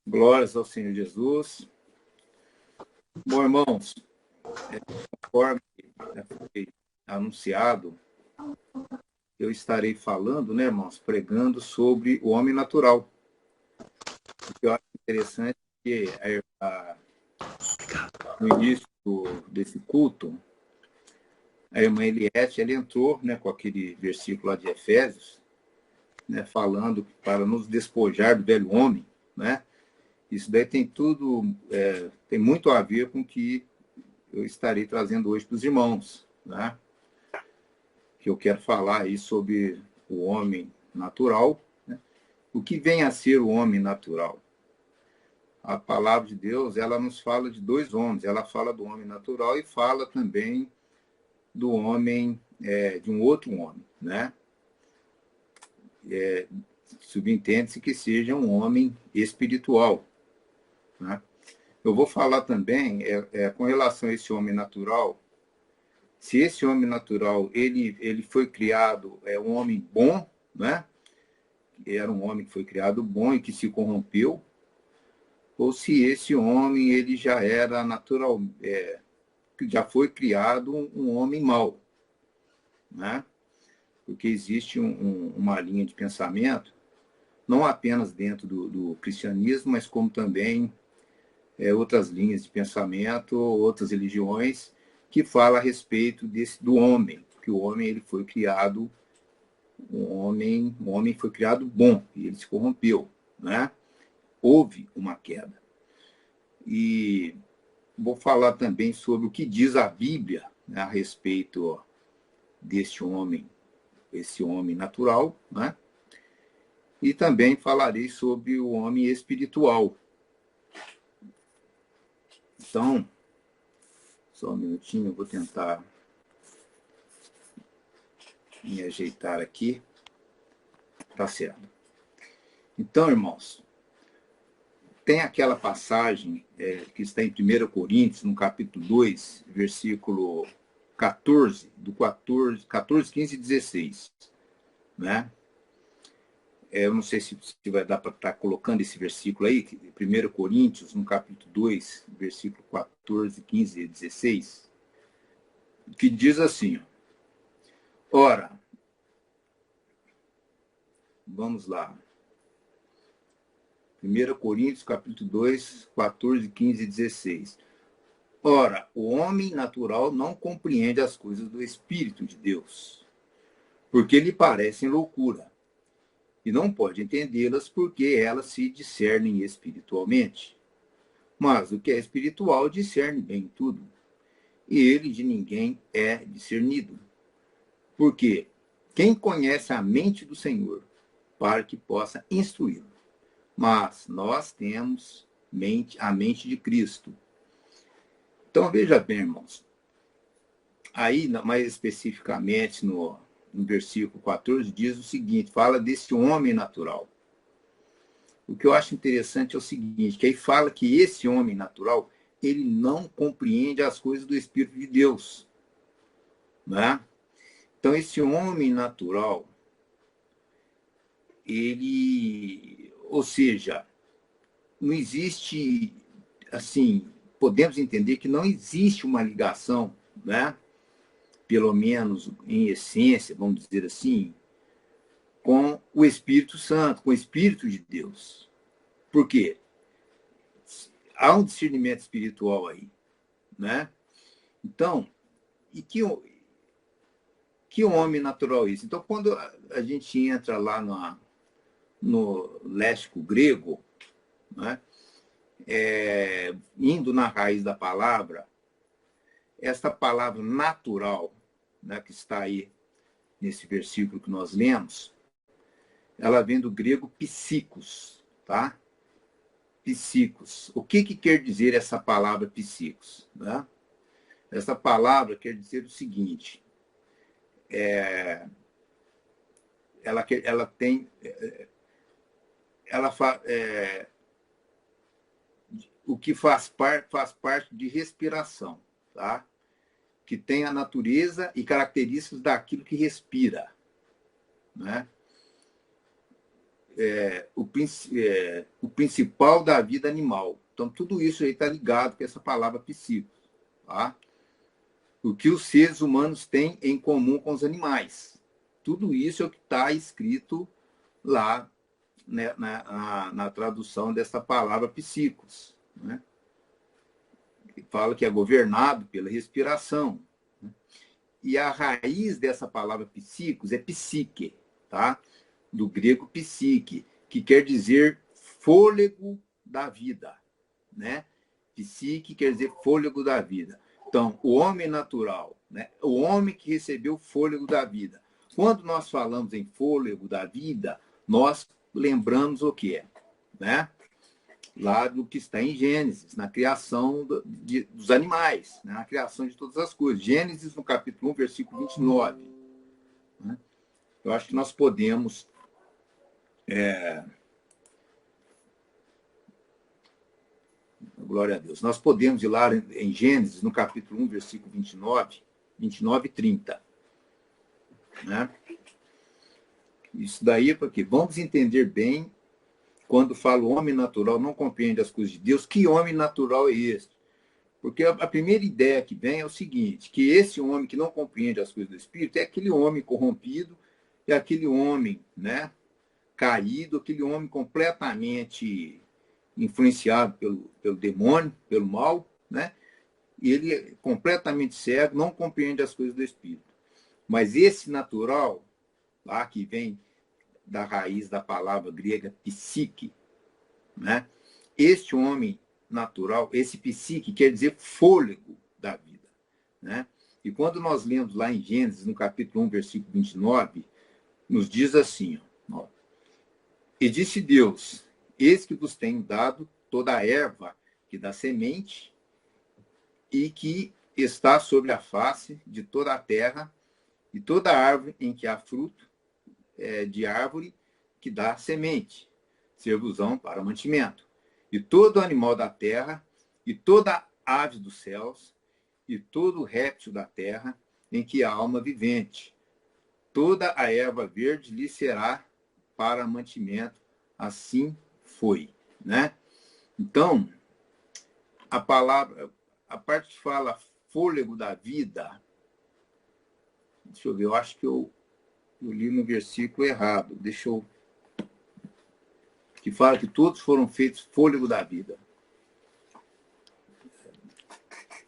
Glórias ao Senhor Jesus. Bom, irmãos, conforme foi anunciado, eu estarei falando, né, irmãos, pregando sobre o homem natural. O que eu acho interessante é que no início desse culto, a irmã Eliette, ela entrou, né, com aquele versículo lá de Efésios, né, falando para nos despojar do velho homem, né? Isso daí tem tudo, tem muito a ver com o que eu estarei trazendo hoje para os irmãos, né? Que eu quero falar aí sobre o homem natural, né? O que vem a ser o homem natural? A palavra de Deus, ela nos fala de dois homens, ela fala do homem natural e fala também do homem, de um outro homem, né? Subentende-se que seja um homem espiritual, né? Eu vou falar também com relação a esse homem natural. Se esse homem natural ele foi criado, um homem bom, né? Era um homem que foi criado bom e que se corrompeu, ou se esse homem ele já era natural, que já foi criado um homem mau, né? Porque existe uma linha de pensamento, não apenas dentro do cristianismo, mas como também outras linhas de pensamento, outras religiões, que fala a respeito do homem, que o homem ele foi criado, o homem foi criado bom, e ele se corrompeu, né? Houve uma queda. E vou falar também sobre o que diz a Bíblia, né, a respeito deste homem, esse homem natural, né? E também falarei sobre o homem espiritual. Então, só um minutinho, eu vou tentar me ajeitar aqui. Tá certo. Então, irmãos, tem aquela passagem que está em 1 Coríntios, no capítulo 2, versículo 14, do 14, 15 e 16, né? Eu não sei se vai dar para estar colocando esse versículo aí, 1 Coríntios, no capítulo 2, versículo 14, 15 e 16, que diz assim, ora, vamos lá, 1 Coríntios, capítulo 2, 14, 15 e 16. Ora, o homem natural não compreende as coisas do Espírito de Deus, porque lhe parecem loucura, e não pode entendê-las porque elas se discernem espiritualmente. Mas o que é espiritual discerne bem tudo, e ele de ninguém é discernido. Porque quem conhece a mente do Senhor, para que possa instruí-lo? Mas nós temos a mente de Cristo. Então, veja bem, irmãos, aí, mais especificamente no versículo 14, diz o seguinte, fala desse homem natural. O que eu acho interessante é o seguinte, que aí fala que esse homem natural, ele não compreende as coisas do Espírito de Deus, né? Então, esse homem natural, ele, ou seja, não existe, assim, podemos entender que não existe uma ligação, né? Pelo menos em essência, vamos dizer assim, com o Espírito Santo, com o Espírito de Deus. Por quê? Há um discernimento espiritual aí, né? Então, e que homem natural é isso? Então, quando a gente entra lá no léxico grego, né? Indo na raiz da palavra, esta palavra natural, né, que está aí nesse versículo que nós lemos, ela vem do grego psíquos, tá? Psíquos. O que quer dizer essa palavra psíquos, né? Essa palavra quer dizer o seguinte, ela tem, o que faz parte de respiração, tá? Que tem a natureza e características daquilo que respira, né? o principal da vida animal. Então, tudo isso aí está ligado com essa palavra psíquicos. Tá? O que os seres humanos têm em comum com os animais. Tudo isso é o que está escrito lá, né, na tradução dessa palavra psíquicos, né? Que fala que é governado pela respiração. Né? E a raiz dessa palavra psíquicos é psique, tá? Do grego psique, que quer dizer fôlego da vida, né? Psique quer dizer fôlego da vida. Então, o homem natural, né? O homem que recebeu o fôlego da vida. Quando nós falamos em fôlego da vida, nós lembramos o que é, né? Lá do que está em Gênesis, na criação dos animais, né? Na criação de todas as coisas. Gênesis, no capítulo 1, versículo 29. Né? Eu acho que nós podemos glória a Deus. Nós podemos ir lá em Gênesis, no capítulo 1, versículo 29 e 30. Né? Isso daí é porque vamos entender bem, quando falo homem natural não compreende as coisas de Deus, que homem natural é este? Porque a primeira ideia que vem é o seguinte, que esse homem que não compreende as coisas do Espírito é aquele homem corrompido, é aquele homem, né, caído, aquele homem completamente influenciado pelo demônio, pelo mal, né? E ele é completamente cego, não compreende as coisas do Espírito. Mas esse natural, lá que vem da raiz da palavra grega psique, né? Este homem natural, esse psique quer dizer fôlego da vida, né? E quando nós lemos lá em Gênesis, no capítulo 1, versículo 29, nos diz assim, ó, e disse Deus, eis que vos tenho dado toda a erva que dá semente e que está sobre a face de toda a terra e toda árvore em que há fruto de árvore que dá semente, ser-vos-ão para mantimento. E todo animal da terra e toda ave dos céus e todo réptil da terra em que há alma vivente. Toda a erva verde lhe será para mantimento. Assim foi, né? Então, a palavra, a parte que fala fôlego da vida, deixa eu ver, eu acho que eu li no versículo errado, que fala que todos foram feitos fôlego da vida.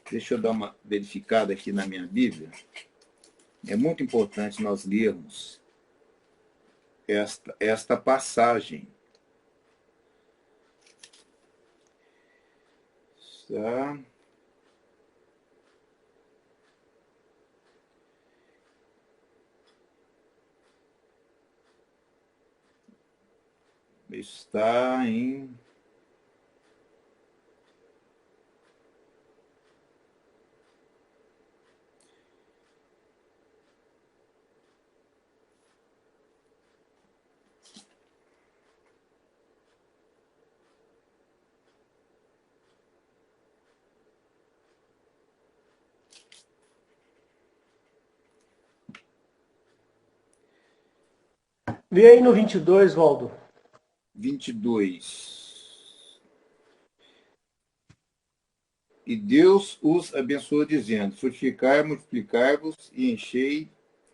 Deixa eu dar uma verificada aqui na minha Bíblia. É muito importante nós lermos esta passagem. Tá? Está em... Vê aí no 22, Waldo. 22. E Deus os abençoou, dizendo, frutificai, multiplicai-vos e enchei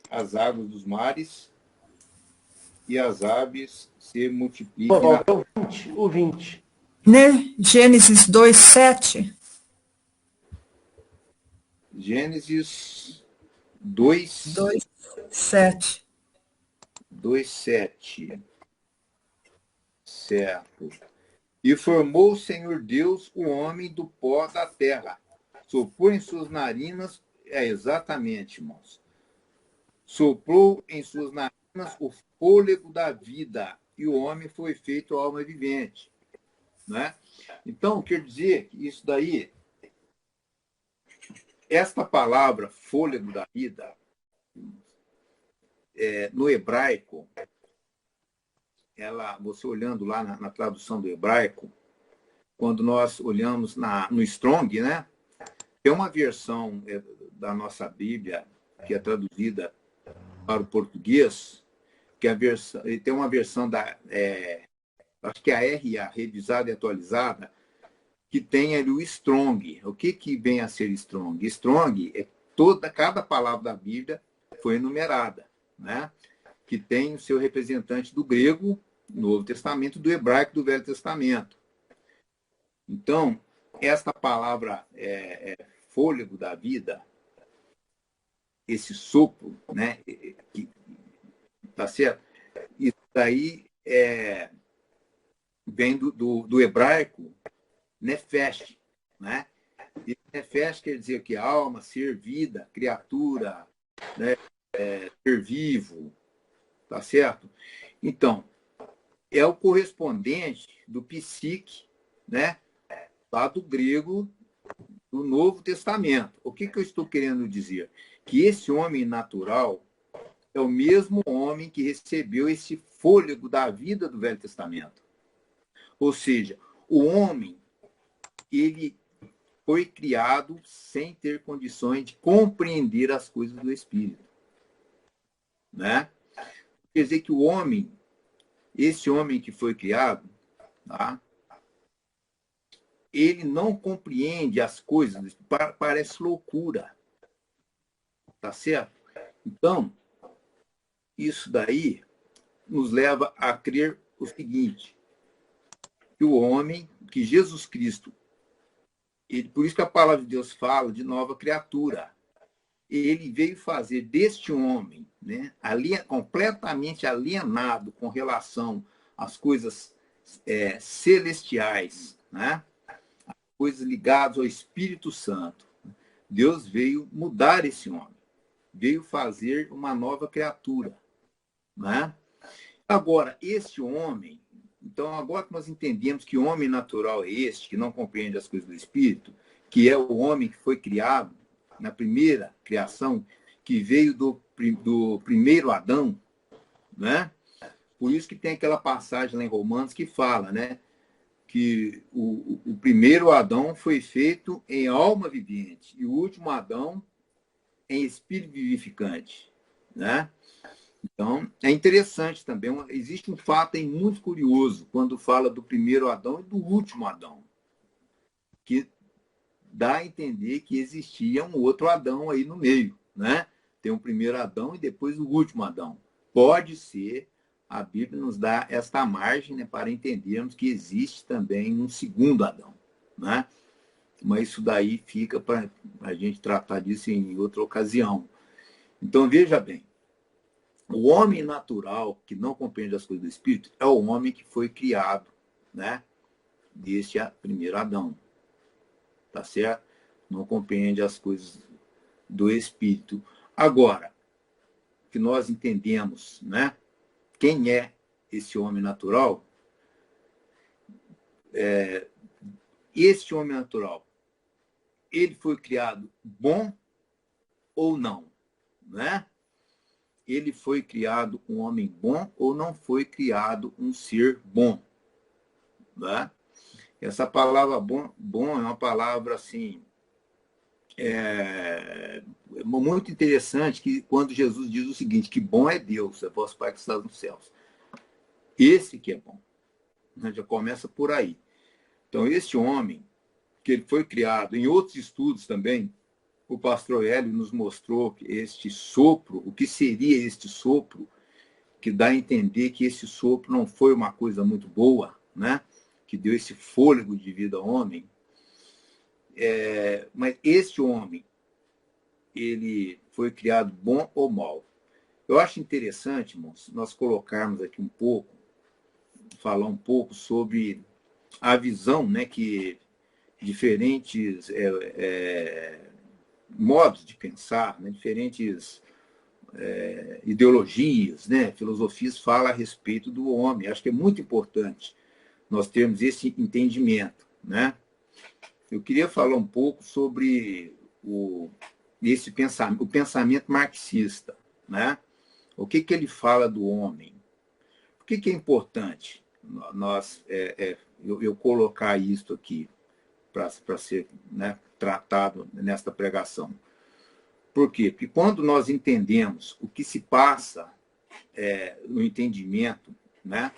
as águas dos mares e as aves se multipliquem na... Waldo, o 20. Né? Gênesis 2:7. Gênesis 2:7. 2:7. Certo. E formou o Senhor Deus o homem do pó da terra. Soprou em suas narinas, exatamente, irmãos. Soprou em suas narinas o fôlego da vida, e o homem foi feito alma vivente. Né? Então, quer dizer que isso daí, esta palavra fôlego da vida, no hebraico, você olhando lá na tradução do hebraico, quando nós olhamos no Strong, né? Tem uma versão da nossa Bíblia que é traduzida para o português, que a versão, ele tem uma versão da, acho que é a RA, revisada e atualizada, que tem ali o Strong. O que vem a ser Strong? Strong é cada palavra da Bíblia foi enumerada, né? Que tem o seu representante do grego, Novo Testamento, do hebraico, do Velho Testamento. Então, esta palavra fôlego da vida, esse sopro, né? Tá certo? Isso daí vem do hebraico nefesh, né? E nefesh quer dizer que alma, ser, vida, criatura, né? Ser vivo, tá certo? Então, é o correspondente do psique, né? Lá do grego do Novo Testamento. O que eu estou querendo dizer? Que esse homem natural é o mesmo homem que recebeu esse fôlego da vida do Velho Testamento. Ou seja, o homem, ele foi criado sem ter condições de compreender as coisas do Espírito. Né? Quer dizer que o homem, esse homem que foi criado, tá? Ele não compreende as coisas, parece loucura. Tá certo? Então, isso daí nos leva a crer o seguinte, que o homem, que Jesus Cristo, por isso que a palavra de Deus fala de nova criatura. Ele veio fazer deste homem, né, completamente alienado com relação às coisas celestiais, né, coisas ligadas ao Espírito Santo. Deus veio mudar esse homem, veio fazer uma nova criatura. Né? Agora, este homem, então agora que nós entendemos que o homem natural é este, que não compreende as coisas do Espírito, que é o homem que foi criado na primeira criação, que veio do primeiro Adão, né? Por isso que tem aquela passagem lá em Romanos que fala, né? Que o primeiro Adão foi feito em alma vivente e o último Adão em espírito vivificante, né? Então, é interessante também, existe um fato aí muito curioso quando fala do primeiro Adão e do último Adão, que dá a entender que existia um outro Adão aí no meio, né? Tem o primeiro Adão e depois o último Adão. Pode ser, a Bíblia nos dá esta margem, né, para entendermos que existe também um segundo Adão, né? Mas isso daí fica para a gente tratar disso em outra ocasião. Então, veja bem, o homem natural, que não compreende as coisas do Espírito, é o homem que foi criado, né, deste primeiro Adão. Tá certo? Não compreende as coisas do Espírito. Agora, que nós entendemos, né, quem é esse homem natural, este homem natural, ele foi criado bom ou não, né? Ele foi criado um homem bom ou não foi criado um ser bom, né? Essa palavra bom é uma palavra assim muito interessante, que quando Jesus diz o seguinte, que bom é Deus, é vosso Pai que está nos céus. Esse que é bom. Já começa por aí. Então, este homem, que ele foi criado, em outros estudos também, o pastor Hélio nos mostrou que este sopro, o que seria este sopro, que dá a entender que esse sopro não foi uma coisa muito boa, né? Que deu esse fôlego de vida ao homem. Mas este homem, ele foi criado bom ou mal? Eu acho interessante, irmãos, nós colocarmos aqui um pouco, falar um pouco sobre a visão, né, que diferentes modos de pensar, né, diferentes ideologias, né, filosofias falam a respeito do homem. Acho que é muito importante nós termos esse entendimento, né? Eu queria falar um pouco sobre o pensamento marxista, né? O que ele fala do homem? Por que é importante eu colocar isso aqui para ser, né, tratado nesta pregação? Por quê? Porque quando nós entendemos o que se passa no entendimento, né,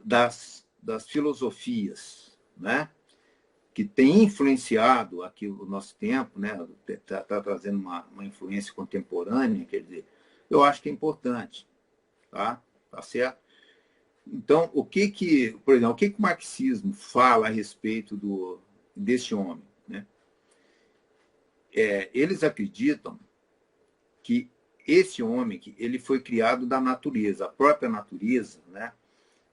das filosofias, né, que tem influenciado aqui o nosso tempo, né, tá trazendo uma influência contemporânea, quer dizer, eu acho que é importante, tá certo? Então, por exemplo, o que o marxismo fala a respeito desse homem, né? Eles acreditam que esse homem, ele foi criado da natureza, a própria natureza, né?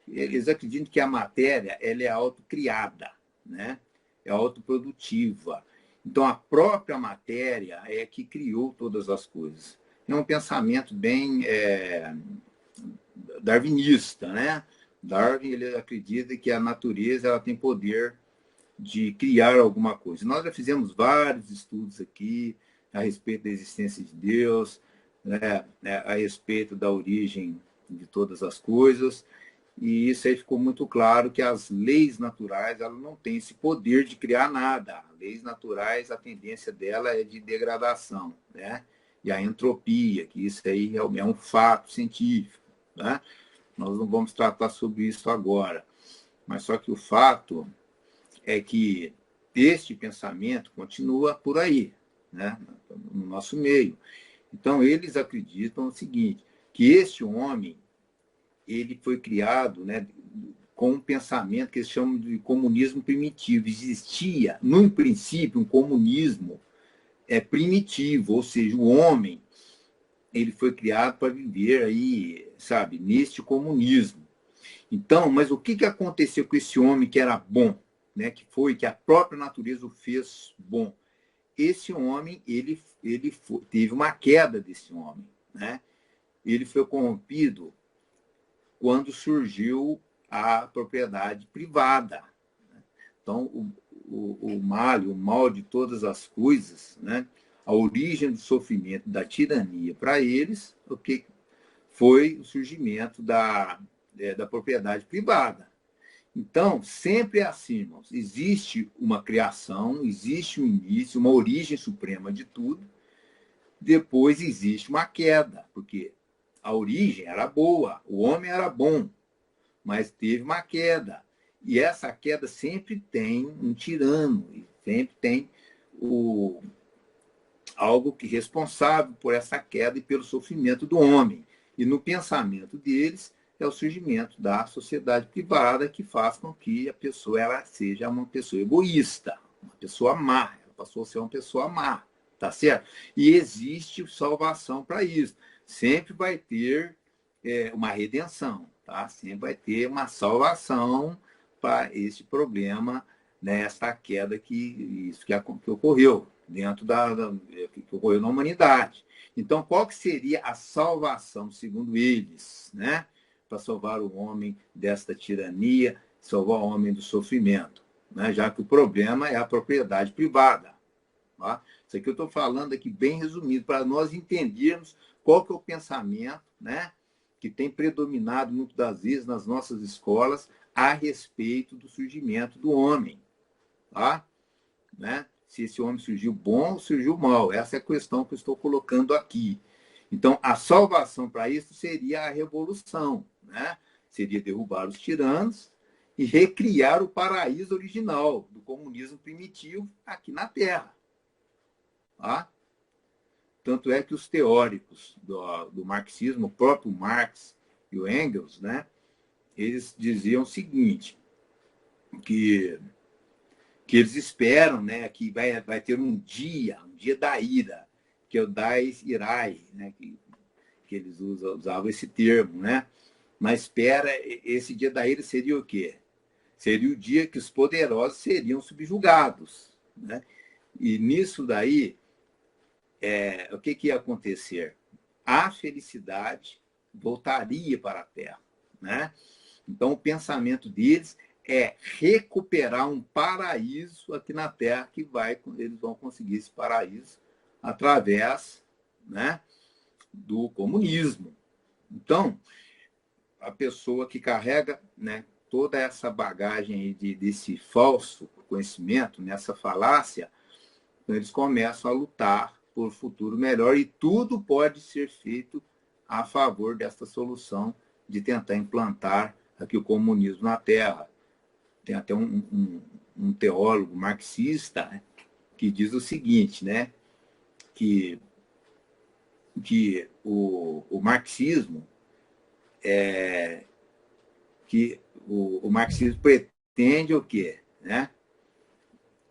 Eles acreditam que a matéria, ela é autocriada, né? É autoprodutiva. Então, a própria matéria é que criou todas as coisas. É um pensamento bem darwinista, né? Darwin, ele acredita que a natureza, ela tem poder de criar alguma coisa. Nós já fizemos vários estudos aqui a respeito da existência de Deus, né? A respeito da origem de todas as coisas, e isso aí ficou muito claro que as leis naturais, elas não têm esse poder de criar nada. As leis naturais, a tendência dela é de degradação, né? E a entropia, que isso aí é um fato científico, né? Nós não vamos tratar sobre isso agora, mas só que o fato é que este pensamento continua por aí, né? No nosso meio. Então, eles acreditam o seguinte, que este homem, ele foi criado, né, com um pensamento que eles chamam de comunismo primitivo. Existia, no princípio, um comunismo primitivo, ou seja, o homem, ele foi criado para viver aí, sabe, neste comunismo. Então, mas o que aconteceu com esse homem que era bom, né, que a própria natureza o fez bom? Esse homem, teve uma queda desse homem, né? Ele foi corrompido quando surgiu a propriedade privada. Então, o mal de todas as coisas, né? A origem do sofrimento, da tirania para eles, o que foi o surgimento da propriedade privada. Então, sempre é assim, irmãos. Existe uma criação, existe um início, uma origem suprema de tudo, depois existe uma queda, porque a origem era boa, o homem era bom, mas teve uma queda. E essa queda sempre tem um tirano, e sempre tem algo que é responsável por essa queda e pelo sofrimento do homem. E no pensamento deles é o surgimento da sociedade privada, que faz com que a pessoa ela seja uma pessoa egoísta, uma pessoa má. Ela passou a ser uma pessoa má, tá certo? E existe salvação para isso. Sempre vai ter uma redenção, tá? Sempre vai ter uma salvação para esse problema, né? Essa queda que ocorreu dentro que ocorreu na humanidade. Então, qual que seria a salvação, segundo eles, né? Para salvar o homem desta tirania, salvar o homem do sofrimento, né? Já que o problema é a propriedade privada. Tá? Isso aqui eu estou falando aqui bem resumido, para nós entendermos qual que é o pensamento, né, que tem predominado muitas das vezes nas nossas escolas a respeito do surgimento do homem. Tá? Né? Se esse homem surgiu bom ou surgiu mal. Essa é a questão que eu estou colocando aqui. Então, a salvação para isso seria a revolução, né? Seria derrubar os tiranos e recriar o paraíso original do comunismo primitivo aqui na Terra. Tá? Tanto é que os teóricos do marxismo, o próprio Marx e o Engels, né, eles diziam o seguinte, que eles esperam, né, que vai ter um dia da ira, que é o Dies Irae, né, que eles usavam esse termo, né? Mas espera, esse dia da ira seria o quê? Seria o dia que os poderosos seriam subjugados, né? E nisso daí, o que ia acontecer? A felicidade voltaria para a Terra, né? Então, o pensamento deles é recuperar um paraíso aqui na Terra, que eles vão conseguir esse paraíso através, né, do comunismo. Então, a pessoa que carrega, né, toda essa bagagem desse falso conhecimento, nessa falácia, então eles começam a lutar por um futuro melhor, e tudo pode ser feito a favor dessa solução de tentar implantar aqui o comunismo na Terra. Tem até um teólogo marxista, né, que diz o seguinte, né, que o marxismo o marxismo pretende o quê? Né?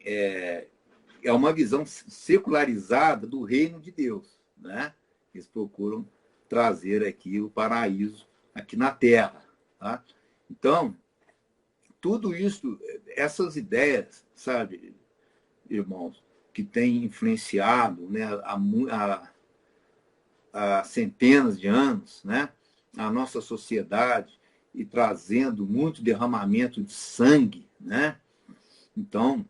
É uma visão secularizada do reino de Deus. Né? Eles procuram trazer aqui o paraíso aqui na Terra. Tá? Então, tudo isso, essas ideias, sabe, irmãos, que têm influenciado, né, há centenas de anos, né, a nossa sociedade e trazendo muito derramamento de sangue, né? Então,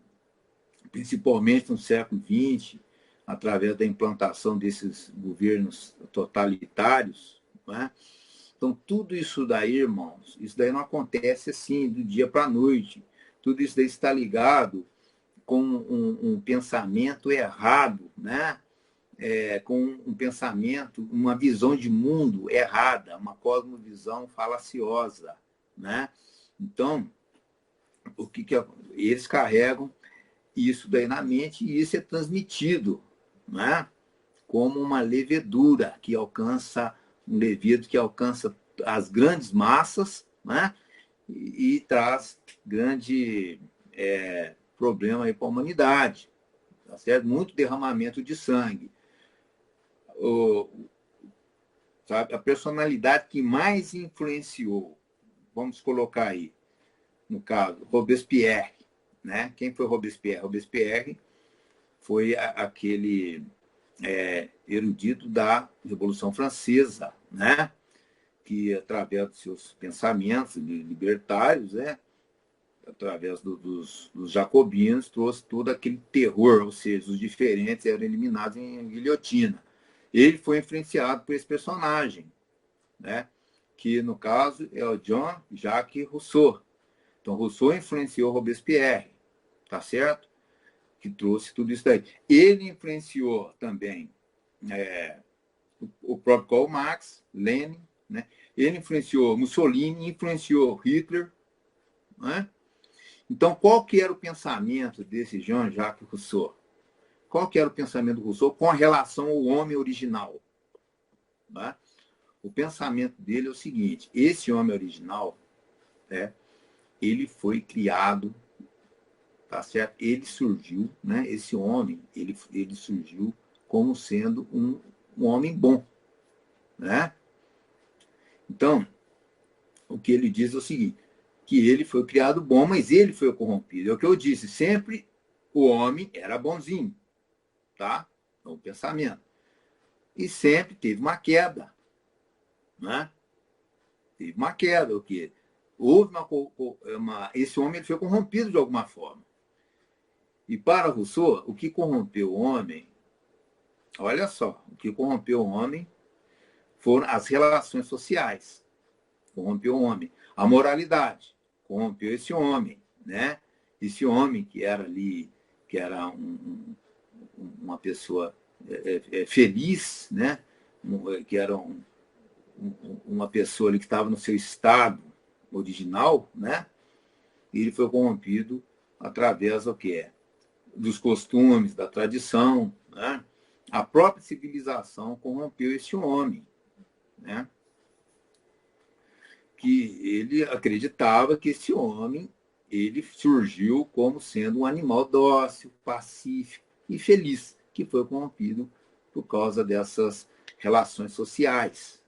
principalmente no século XX, através da implantação desses governos totalitários, né? Então, tudo isso daí, irmãos, isso daí não acontece assim, do dia para a noite. Tudo isso daí está ligado com um pensamento errado, né? Com um pensamento, uma visão de mundo errada, uma cosmovisão falaciosa, né? Então, eles carregam isso daí na mente e isso é transmitido, né? Como uma levedura que alcança um levido que alcança as grandes massas, né? E traz grande problema aí para a humanidade, tá certo? Muito derramamento de sangue. Sabe, a personalidade que mais influenciou, vamos colocar aí, no caso, Robespierre. Né? Quem foi Robespierre? Robespierre foi aquele erudito da Revolução Francesa, né? Que, através dos seus pensamentos libertários, né? Através dos jacobinos, trouxe todo aquele terror, ou seja, os diferentes eram eliminados em guilhotina. Ele foi influenciado por esse personagem, né? Que, no caso, é o Jean-Jacques Rousseau. Então, Rousseau influenciou Robespierre, tá certo? Que trouxe tudo isso daí. Ele influenciou também o próprio Karl Marx, Lenin, né? Ele influenciou Mussolini, influenciou Hitler, né? Então, qual que era o pensamento desse Jean-Jacques Rousseau? Qual que era o pensamento do Rousseau com relação ao homem original? Né? O pensamento dele é o seguinte: esse homem original, né, ele foi criado, tá certo? Ele surgiu, né? Esse homem, ele surgiu como sendo um homem bom, né? Então, o que ele diz é o seguinte: que ele foi criado bom, mas ele foi corrompido. É o que eu disse, sempre o homem era bonzinho, tá? É o pensamento. E sempre teve uma queda, né? Teve uma queda, o quê? Houve esse homem ele foi corrompido de alguma forma. E para Rousseau, o que corrompeu o homem, olha só, o que corrompeu o homem foram as relações sociais. Corrompeu o homem. A moralidade corrompeu esse homem, né? Esse homem que era ali, que era uma pessoa feliz, né? Que era uma pessoa ali que estava no seu estado original, né? E ele foi corrompido através do que é dos costumes, da tradição, né? A própria civilização corrompeu esse homem, né? Que ele acreditava que esse homem ele surgiu como sendo um animal dócil, pacífico e feliz, que foi corrompido por causa dessas relações sociais.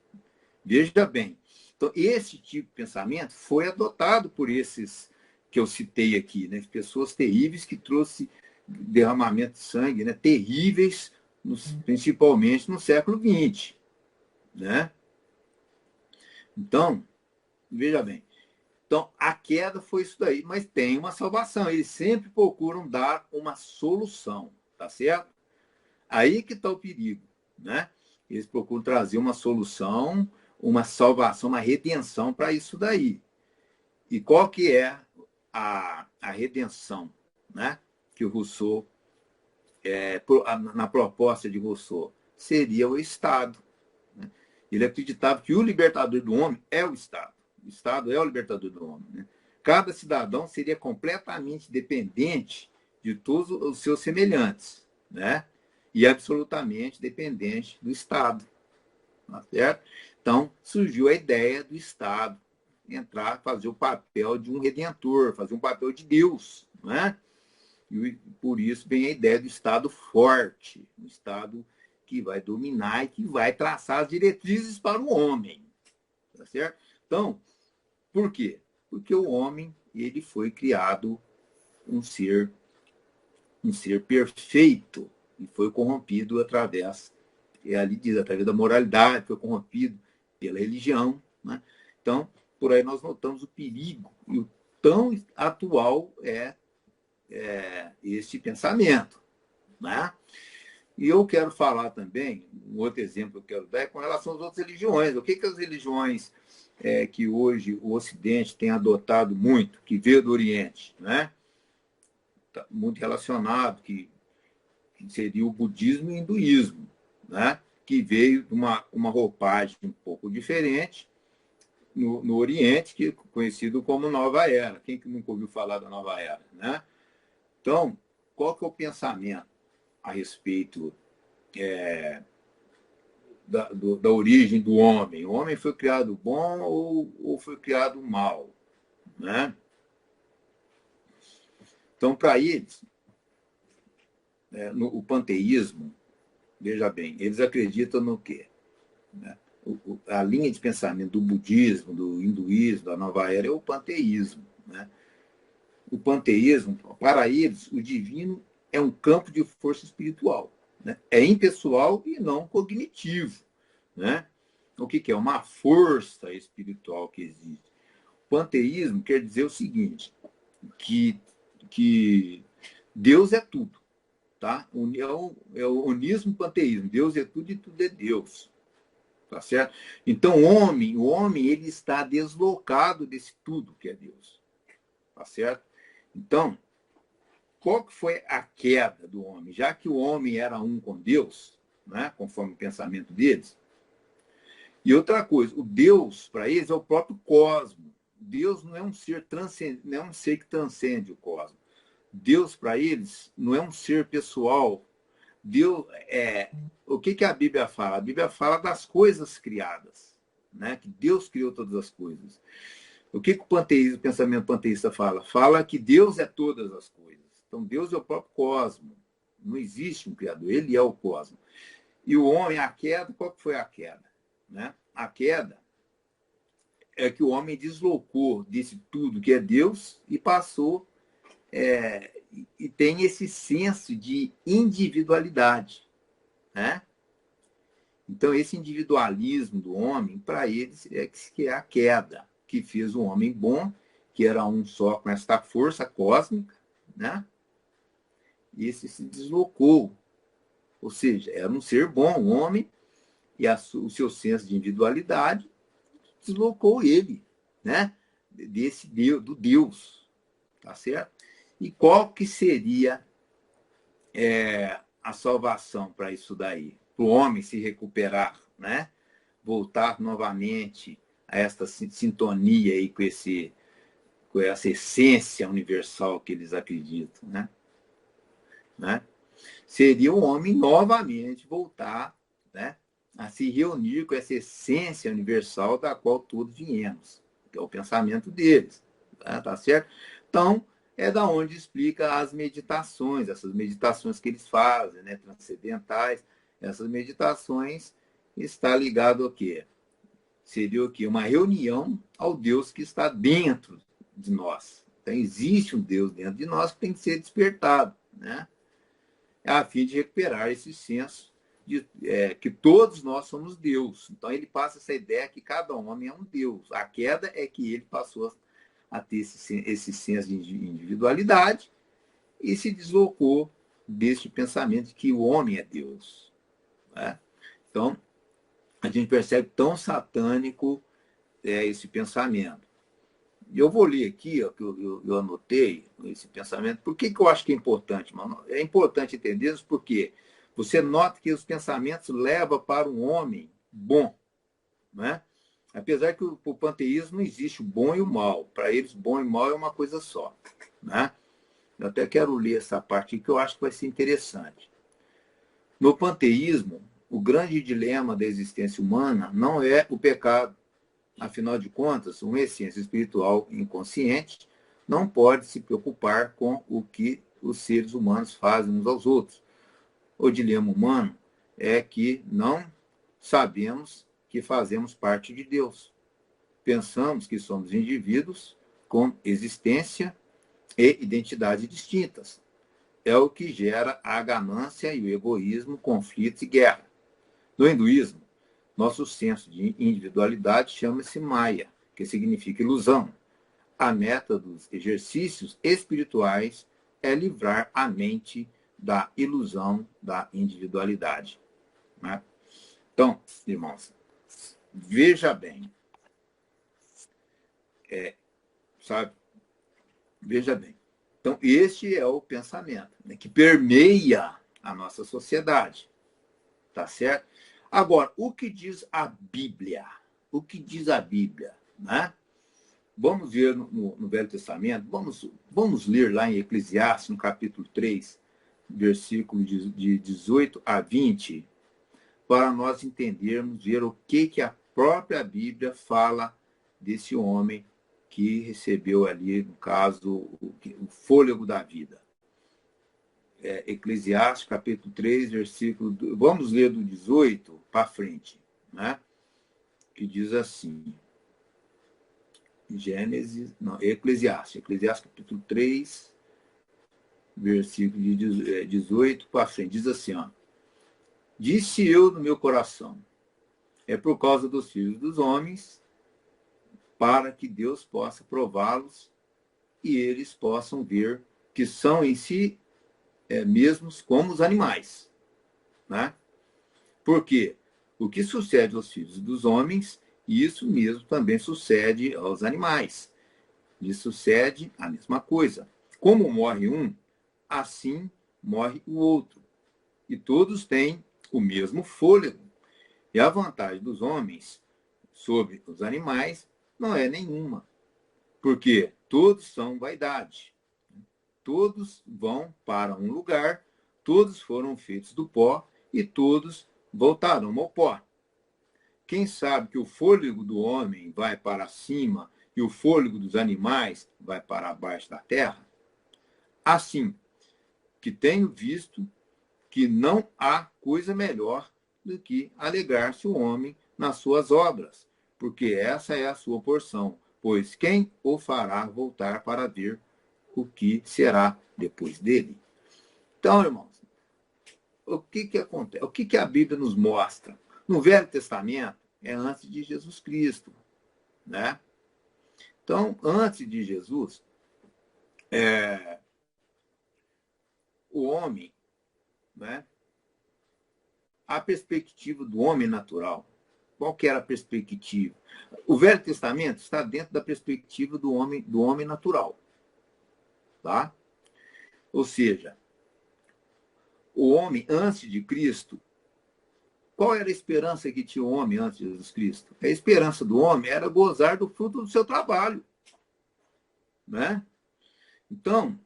Veja bem, então esse tipo de pensamento foi adotado por esses que eu citei aqui, né? Pessoas terríveis que trouxe derramamento de sangue, né? Terríveis, principalmente no século XX, né? Então, veja bem, então a queda foi isso daí, mas tem uma salvação. Eles sempre procuram dar uma solução, tá certo? Aí que está o perigo, né? Eles procuram trazer uma solução, uma salvação, uma redenção para isso daí. E qual que é a redenção, né? Que o Rousseau, na proposta de Rousseau, seria o Estado. Né? Ele acreditava que o libertador do homem é o Estado. O Estado é o libertador do homem. Né? Cada cidadão seria completamente dependente de todos os seus semelhantes, né? E absolutamente dependente do Estado. Tá certo? Então, surgiu a ideia do Estado entrar, fazer o papel de um redentor, fazer um papel de Deus. Né? E por isso vem a ideia do Estado forte, um Estado que vai dominar e que vai traçar as diretrizes para o homem. Tá certo? Então, por quê? Porque o homem ele foi criado um ser perfeito e foi corrompido através, ali diz, através da moralidade, foi corrompido pela religião. Né? Então, por aí nós notamos o perigo e o tão atual é este pensamento. Né? E eu quero falar também, um outro exemplo que eu quero dar é com relação às outras religiões. O que as religiões que hoje o Ocidente tem adotado muito, que veio do Oriente, né? Tá muito relacionado, que seria o budismo e o hinduísmo, né? Que veio de uma roupagem um pouco diferente no Oriente, que é conhecido como Nova Era. Quem que nunca ouviu falar da Nova Era? Né? Então, qual que é o pensamento a respeito da origem do homem? O homem foi criado bom ou foi criado mal? Né? Então, para eles, o panteísmo, veja bem, eles acreditam no quê? Né? A linha de pensamento do budismo, do hinduísmo, da nova era é o panteísmo. Né? O panteísmo, para eles, o divino é um campo de força espiritual. Né? É impessoal e não cognitivo. Né? O que é? Uma força espiritual que existe. O panteísmo quer dizer o seguinte, que Deus é tudo. Tá? É o onismo panteísmo. Deus é tudo e tudo é Deus. Tá certo? Então, o homem ele está deslocado desse tudo que é Deus. Tá certo? Então, qual que foi a queda do homem? Já que o homem era um com Deus, né? Conforme o pensamento deles. E outra coisa, o Deus, para eles, é o próprio cosmos. Deus não é um ser não é um ser que transcende o cosmos. Deus, para eles, não é um ser pessoal. Deus o que a Bíblia fala? A Bíblia fala das coisas criadas, né? Que Deus criou todas as coisas. O que o pensamento panteísta fala? Fala que Deus é todas as coisas. Então, Deus é o próprio cosmos. Não existe um criador, ele é o cosmos. E o homem, a queda, qual que foi a queda? Né? A queda é que o homem deslocou desse tudo que é Deus e passou e tem esse senso de individualidade. Né? Então, esse individualismo do homem, para eles, que é a queda, que fez o homem bom, que era um só com esta força cósmica, né? E esse se deslocou. Ou seja, era um ser bom, um homem, e o seu senso de individualidade deslocou ele, né? Desse Deus, do Deus. Tá certo? E qual que seria a salvação para isso daí? Para o homem se recuperar, né? Voltar novamente a esta sintonia aí com essa essência universal que eles acreditam, né? Seria o homem novamente voltar, né, a se reunir com essa essência universal da qual todos viemos, que é o pensamento deles, tá certo? Então, é da onde explica as meditações, essas meditações que eles fazem, né, transcendentais. Essas meditações está ligado ao quê? Seria o quê? Uma reunião ao Deus que está dentro de nós. Então, existe um Deus dentro de nós que tem que ser despertado, né? A fim de recuperar esse senso de que todos nós somos Deus. Então, ele passa essa ideia que cada homem é um Deus. A queda é que ele passou a ter esse senso de individualidade e se deslocou deste pensamento de que o homem é Deus. Né? Então, a gente percebe tão satânico esse pensamento. E eu vou ler aqui, ó, que eu anotei esse pensamento. Por que eu acho que é importante, mano? É importante entender isso porque você nota que os pensamentos levam para um homem bom. né? Apesar que o panteísmo não existe o bom e o mal. Para eles, bom e mal é uma coisa só, né? Eu até quero ler essa parte aqui que eu acho que vai ser interessante. No panteísmo, o grande dilema da existência humana não é o pecado. Afinal de contas, uma essência espiritual inconsciente não pode se preocupar com o que os seres humanos fazem uns aos outros. O dilema humano é que não sabemos que fazemos parte de Deus. Pensamos que somos indivíduos com existência e identidade distintas. É o que gera a ganância e o egoísmo, conflitos e guerra. No hinduísmo, nosso senso de individualidade chama-se Maya, que significa ilusão. A meta dos exercícios espirituais é livrar a mente da ilusão da individualidade, né? Então, irmãos, veja bem, sabe? Veja bem. Então, este é o pensamento, né, que permeia a nossa sociedade, tá certo? Agora, o que diz a Bíblia? O que diz a Bíblia, né? Vamos ver no Velho Testamento, vamos ler lá em Eclesiastes, no capítulo 3, versículo de 18 a 20, para nós entendermos, ver o que a própria Bíblia fala desse homem que recebeu ali, no caso, o fôlego da vida. Eclesiastes, capítulo 3, versículo... Vamos ler do 18 para frente, né? Que diz assim... Eclesiastes, capítulo 3, versículo de 18 para frente, diz assim, ó: disse eu no meu coração, é por causa dos filhos dos homens, para que Deus possa prová-los e eles possam ver que são em si mesmos como os animais, né? Porque o que sucede aos filhos dos homens, isso mesmo também sucede aos animais. Lhe sucede a mesma coisa. Como morre um, assim morre o outro. E todos têm o mesmo fôlego. E a vantagem dos homens sobre os animais não é nenhuma. Porque todos são vaidade. Todos vão para um lugar, todos foram feitos do pó e todos voltarão ao pó. Quem sabe que o fôlego do homem vai para cima e o fôlego dos animais vai para baixo da terra? Assim, que tenho visto que não há coisa melhor do que alegrar-se o homem nas suas obras, porque essa é a sua porção, pois quem o fará voltar para ver o que será depois dele? Então, irmãos, o que acontece? O que a Bíblia nos mostra? No Velho Testamento, é antes de Jesus Cristo, né? Então, antes de Jesus, o homem, né? A perspectiva do homem natural. Qual que era a perspectiva? O Velho Testamento está dentro da perspectiva do homem natural, tá? Ou seja, o homem antes de Cristo, qual era a esperança que tinha o homem antes de Jesus Cristo? A esperança do homem era gozar do fruto do seu trabalho, né? Então,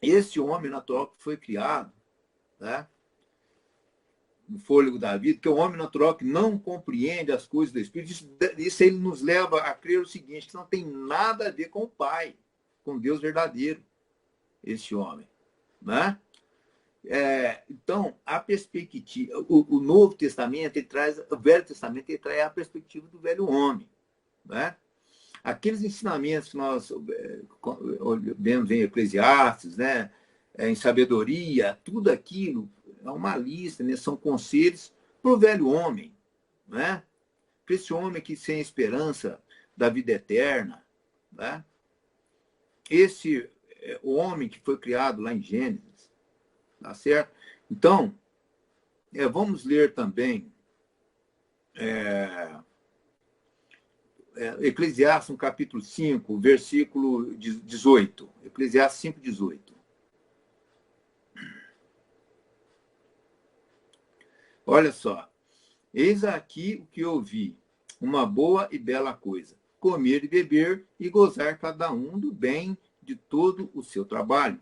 esse homem natural que foi criado, né, no fôlego da vida, que é o homem natural que não compreende as coisas do Espírito, isso ele nos leva a crer o seguinte, que não tem nada a ver com o Pai, com Deus verdadeiro, esse homem, né? Então, a perspectiva, o Novo Testamento, ele traz, o Velho Testamento, ele traz a perspectiva do velho homem, né? Aqueles ensinamentos que nós vemos em Eclesiastes, né? Em sabedoria, tudo aquilo é uma lista, né? São conselhos para o velho homem, né? Para esse homem que sem esperança da vida eterna, né? Esse o homem que foi criado lá em Gênesis, tá certo? Então, vamos ler também Eclesiastes, no capítulo 5, versículo 18. Eclesiastes 5, 18. Olha só. Eis aqui o que ouvi. uma boa e bela coisa, comer e beber e gozar cada um do bem de todo o seu trabalho,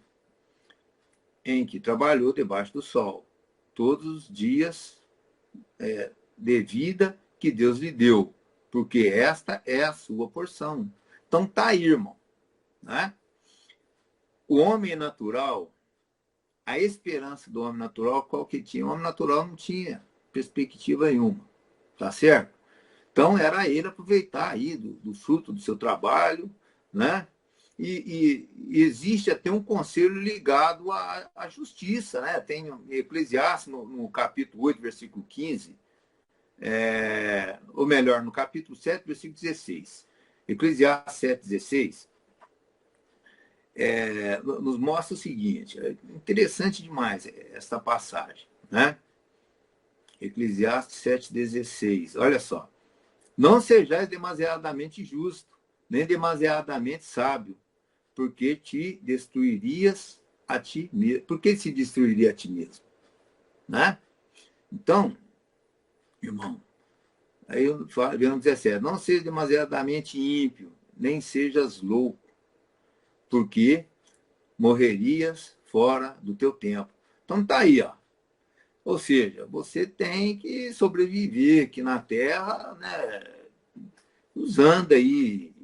em que trabalhou debaixo do sol, todos os dias de vida que Deus lhe deu, porque esta é a sua porção. Então tá aí, irmão, né? O homem natural, a esperança do homem natural, qual que tinha? O homem natural não tinha perspectiva nenhuma, tá certo? Então era ele aproveitar aí do fruto do seu trabalho, né? E existe até um conselho ligado à justiça, né? Tem Eclesiastes, no capítulo 8, versículo 15, ou melhor, no capítulo 7, versículo 16. Eclesiastes 7, 16, nos mostra o seguinte, é interessante demais essa passagem, né? Eclesiastes 7, 16, olha só. Não sejais demasiadamente justo, nem demasiadamente sábio, porque te destruirias a ti mesmo. Por que se destruiria a ti mesmo? Né? Então, irmão, aí eu falo, no 17, não seja demasiadamente ímpio, nem sejas louco, porque morrerias fora do teu tempo. Então tá aí, ó. Ou seja, você tem que sobreviver aqui na Terra, né, usando aí,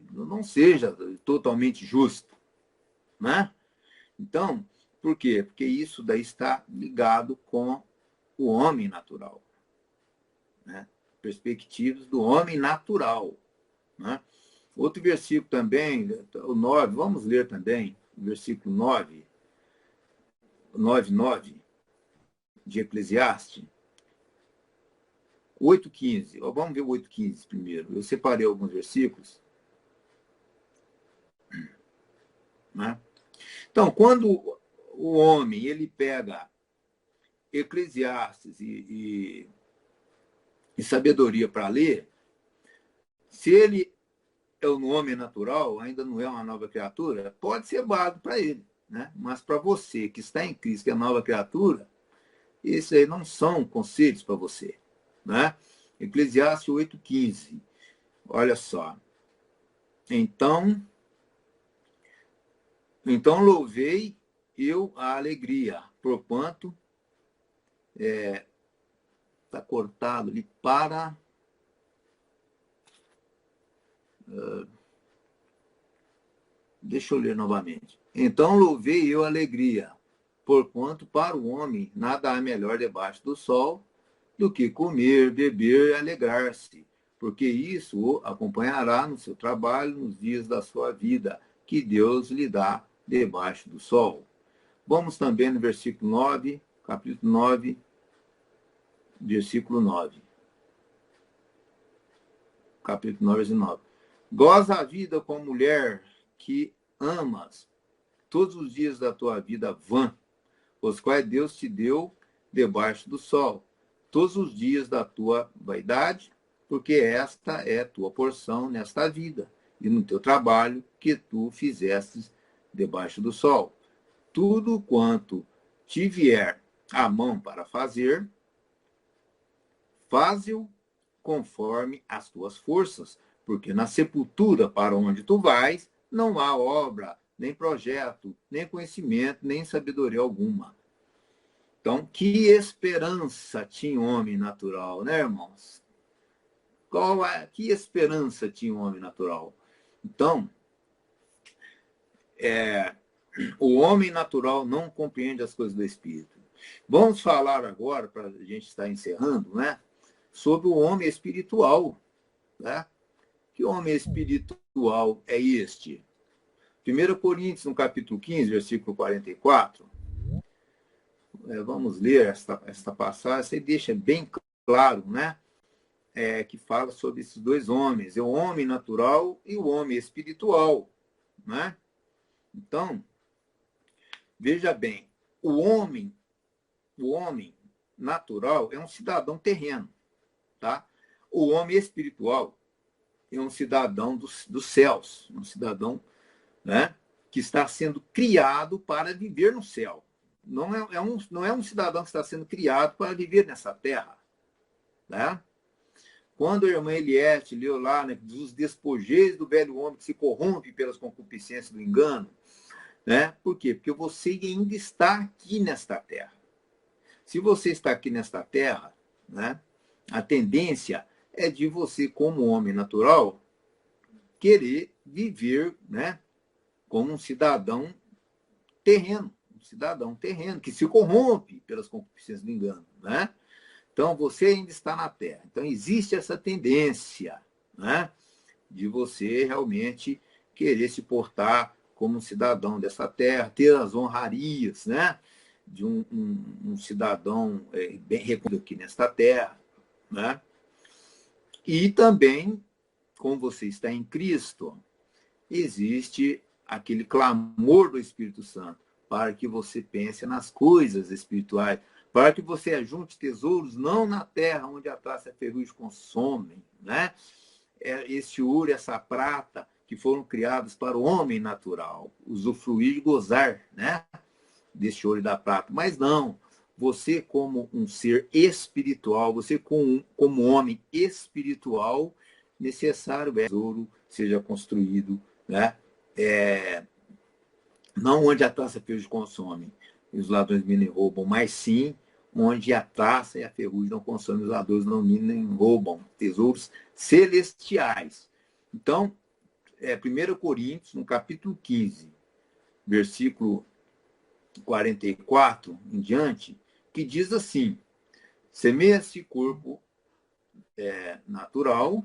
não seja totalmente justo, né? Então, por quê? Porque isso daí está ligado com o homem natural, né? Perspectivas do homem natural, né? Outro versículo também, o 9, vamos ler também, o versículo 9, 9 de Eclesiastes, 8,15. Vamos ver o 8,15 primeiro. Eu separei alguns versículos, né? Então, quando o homem ele pega Eclesiastes e sabedoria para ler, se ele é um homem natural, ainda não é uma nova criatura, pode ser válido para ele, né? Mas para você que está em Cristo, que é nova criatura, isso aí não são conselhos para você, né? Eclesiastes 8,15. Olha só. Então louvei eu a alegria, porquanto está cortado ali para. Deixa eu ler novamente. Então louvei eu a alegria, porquanto para o homem nada há melhor debaixo do sol do que comer, beber e alegrar-se, porque isso o acompanhará no seu trabalho nos dias da sua vida, que Deus lhe dá debaixo do sol. Vamos também no versículo 9, capítulo 9, versículo 9. Capítulo 9, versículo 9. Goza a vida com a mulher que amas todos os dias da tua vida vã, os quais Deus te deu debaixo do sol, todos os dias da tua vaidade, porque esta é tua porção nesta vida, e no teu trabalho que tu fizestes debaixo do sol. Tudo quanto te vier à mão para fazer, faze-o conforme as tuas forças, porque na sepultura para onde tu vais, não há obra, nem projeto, nem conhecimento, nem sabedoria alguma. Então, que esperança tinha o homem natural, né, irmãos? Que esperança tinha o homem natural? Então, o homem natural não compreende as coisas do Espírito. Vamos falar agora, para a gente estar encerrando, né, sobre o homem espiritual. Né? Que homem espiritual é este? 1 Coríntios, no capítulo 15, versículo 44, vamos ler esta passagem, e deixa bem claro, né? Que fala sobre esses dois homens, o homem natural e o homem espiritual. Né? Então, veja bem, o homem natural é um cidadão terreno. Tá? O homem espiritual é um cidadão dos céus, um cidadão, né, que está sendo criado para viver no céu. Não é um cidadão que está sendo criado para viver nessa terra. Né? Quando a irmã Eliette leu lá, né, dos despojeios do velho homem que se corrompe pelas concupiscências do engano, né? Por quê? Porque você ainda está aqui nesta terra. Se você está aqui nesta terra, né, a tendência é de você, como homem natural, querer viver, né, como um cidadão terreno, que se corrompe pelas concupiscências do engano, né? Então, você ainda está na terra. Então, existe essa tendência, né, de você realmente querer se portar como um cidadão dessa terra, ter as honrarias, né, de um cidadão bem reconhecido aqui nesta terra, né? E também, como você está em Cristo, existe aquele clamor do Espírito Santo para que você pense nas coisas espirituais, para que você ajunte tesouros não na terra, onde a traça e a ferrugem consomem, né? Esse ouro, essa prata, que foram criados para o homem natural, usufruir e gozar, né, desse ouro e da prata. Mas não, você como um ser espiritual, você como homem espiritual, necessário que o tesouro seja construído, né, não onde a traça e a ferrugem consomem e os ladrões minam e roubam, mas sim onde a traça e a ferrugem não consomem, os ladrões não minam nem roubam, tesouros celestiais. Então, 1 Coríntios, no capítulo 15, versículo 44 em diante, que diz assim: semeia-se corpo natural,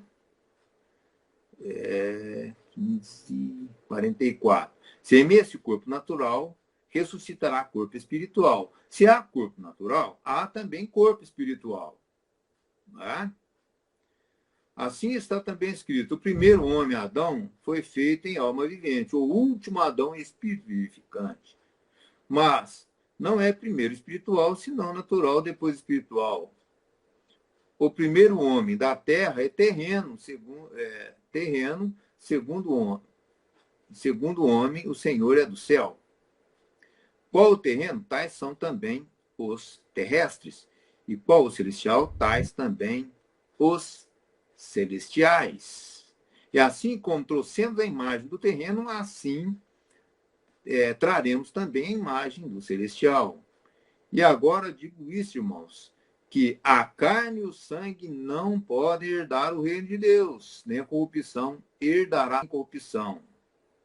15, 44. Semeia-se corpo natural, ressuscitará corpo espiritual. Se há corpo natural, há também corpo espiritual. Né? Assim está também escrito: o primeiro homem, Adão, foi feito em alma vivente, o último Adão, espírito vivificante. Mas não é primeiro espiritual, senão natural, depois espiritual. O primeiro homem da terra é terreno, segundo o homem. Segundo o homem, o Senhor é do céu. Qual o terreno? Tais são também os terrestres. E qual o celestial? Tais também os celestiais. E assim como trouxemos a imagem do terreno, assim traremos também a imagem do celestial. E agora digo isso, irmãos, que a carne e o sangue não podem herdar o reino de Deus, nem a corrupção herdará a incorrupção.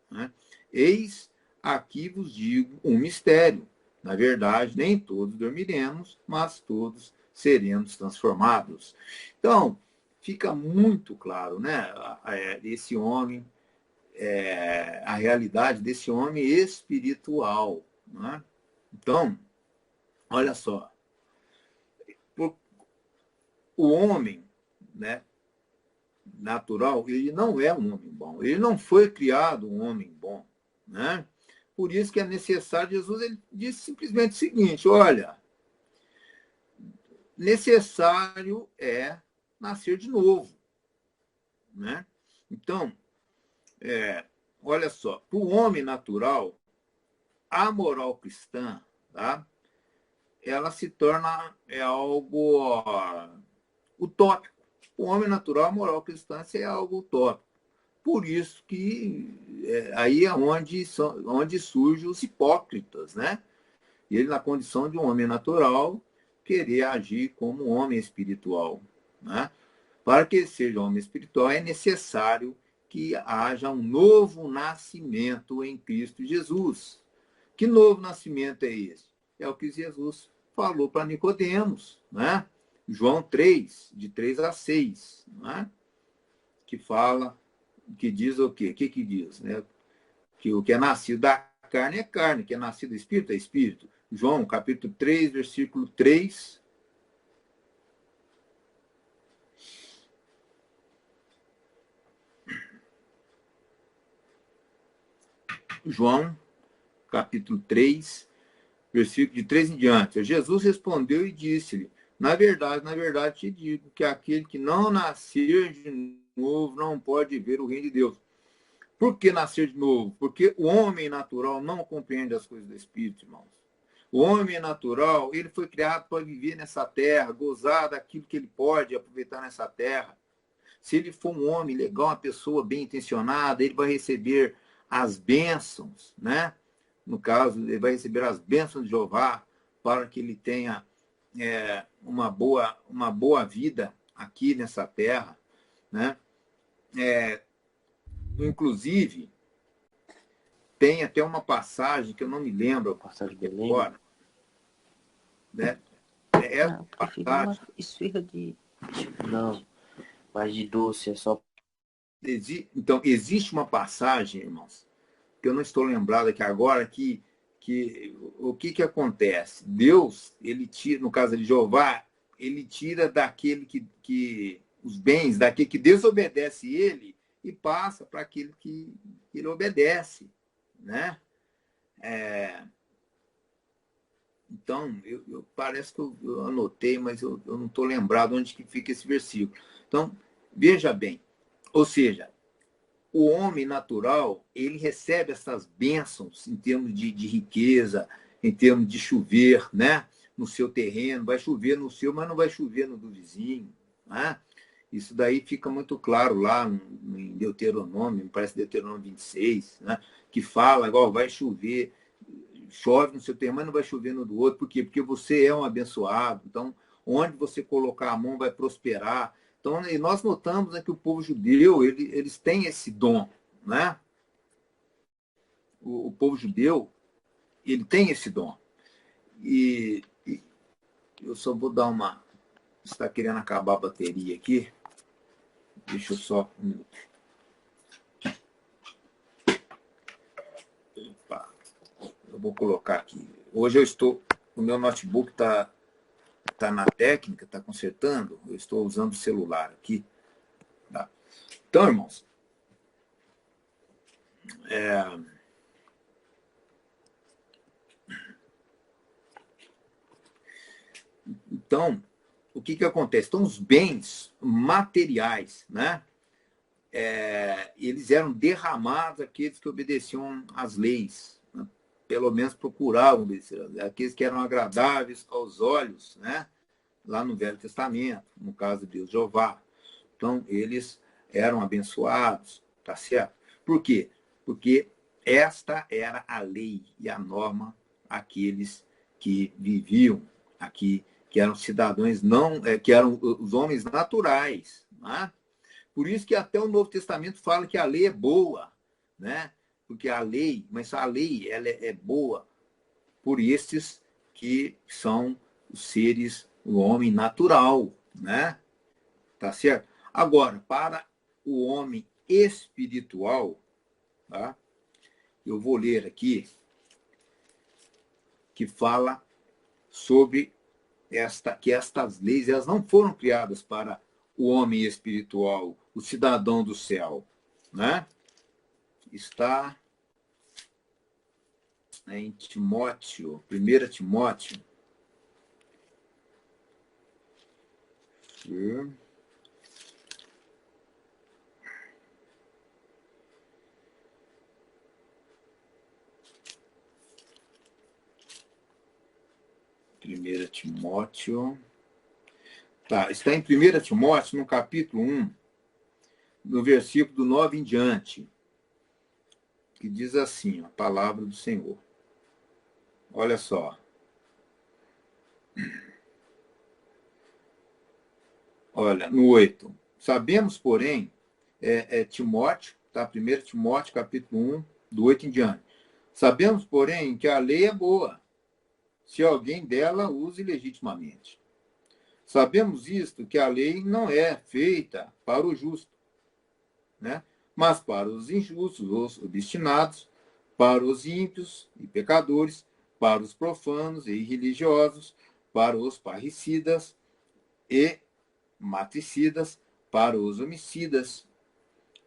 Né? Eis aqui vos digo um mistério. Na verdade, nem todos dormiremos, mas todos seremos transformados. Então, fica muito claro, né? Esse homem, a realidade desse homem espiritual. Né? Então, olha só, o homem, né, natural, ele não é um homem bom. Ele não foi criado um homem bom. Né? Por isso que é necessário, Jesus ele disse simplesmente o seguinte: olha, necessário é nascer de novo. Né? Então, olha só, para o homem natural, a moral cristã, tá? Ela se torna algo utópico. O homem natural, a moral cristã, é algo utópico. Por isso que aí é onde surgem os hipócritas, né? Ele, na condição de um homem natural, querer agir como um homem espiritual. Né? Para que ele seja um homem espiritual, é necessário que haja um novo nascimento em Cristo Jesus. Que novo nascimento é esse? É o que Jesus falou para Nicodemos, né? João 3, de 3 a 6, né? Que fala, que diz o quê? O que diz? Né? Que o que é nascido da carne é carne, o que é nascido do espírito é espírito. João, capítulo 3, versículo 3. João, capítulo 3, versículo de 3 em diante. Jesus respondeu e disse-lhe: na verdade te digo que aquele que não nascer de novo não pode ver o reino de Deus. Por que nascer de novo? Porque o homem natural não compreende as coisas do Espírito, irmãos. O homem natural, ele foi criado para viver nessa terra, gozar daquilo que ele pode aproveitar nessa terra. Se ele for um homem legal, uma pessoa bem intencionada, ele vai receber as bênçãos, né? No caso, ele vai receber as bênçãos de Jeová para que ele tenha uma boa vida aqui nessa terra, né? Inclusive, tem até uma passagem que eu não me lembro Passagem de Belém. agora, né? Não, prefiro uma esfirra de... Não, mas de doce, é só... Então, existe uma passagem, irmãos, que eu não estou lembrado aqui agora, que o que acontece? Deus, ele tira, no caso de Jeová, ele tira daquele que os bens, daquele que desobedece ele, e passa para aquele que ele obedece, né? Então, parece que eu anotei, mas eu não estou lembrado onde que fica esse versículo. Então, veja bem, ou seja, o homem natural, ele recebe essas bênçãos em termos de riqueza, em termos de chover, né? No seu terreno, vai chover no seu, mas não vai chover no do vizinho, né? Isso daí fica muito claro lá em Deuteronômio, me parece Deuteronômio 26, né? Que fala, igual vai chover, chove no seu terreno, mas não vai chover no do outro. Por quê? Porque você é um abençoado. Então, onde você colocar a mão vai prosperar. Então, e nós notamos, né, que o povo judeu, eles têm esse dom, né? O povo judeu, ele tem esse dom. E eu só vou dar uma... Está querendo acabar a bateria aqui. Deixa eu só... Um minuto. Opa. Eu vou colocar aqui. Hoje eu estou... O meu notebook está na técnica, está consertando. Eu estou usando o celular aqui. Tá? Então, irmãos, então, o que acontece? Então, os bens materiais, né? Eles eram derramados àqueles que obedeciam às leis, né? Pelo menos procuravam obedecer, aqueles que eram agradáveis aos olhos, né? Lá no Velho Testamento, no caso de Deus Jeová. Então, eles eram abençoados, tá certo? Por quê? Porque esta era a lei e a norma àqueles que viviam aqui, que eram cidadãos não, que eram os homens naturais, né? Por isso que até o Novo Testamento fala que a lei é boa, né? Porque a lei, mas a lei ela é boa por estes que são os seres, o homem natural, né? Tá certo? Agora, para o homem espiritual, tá? Eu vou ler aqui que fala sobre que estas leis, elas não foram criadas para o homem espiritual, o cidadão do céu, né? Está em Timóteo, 1 Timóteo. Primeira Timóteo. Tá, está em 1 Timóteo, no capítulo 1, no versículo 9 em diante, que diz assim, a palavra do Senhor. Olha só. Olha, no 8. Sabemos, porém, Timóteo, tá? 1 Timóteo, capítulo 1, do 8 em diante. Sabemos, porém, que a lei é boa, se alguém dela use legitimamente. Sabemos isto, que a lei não é feita para o justo, né? Mas para os injustos, os obstinados, para os ímpios e pecadores, para os profanos e irreligiosos, para os parricidas e matricidas, para os homicidas,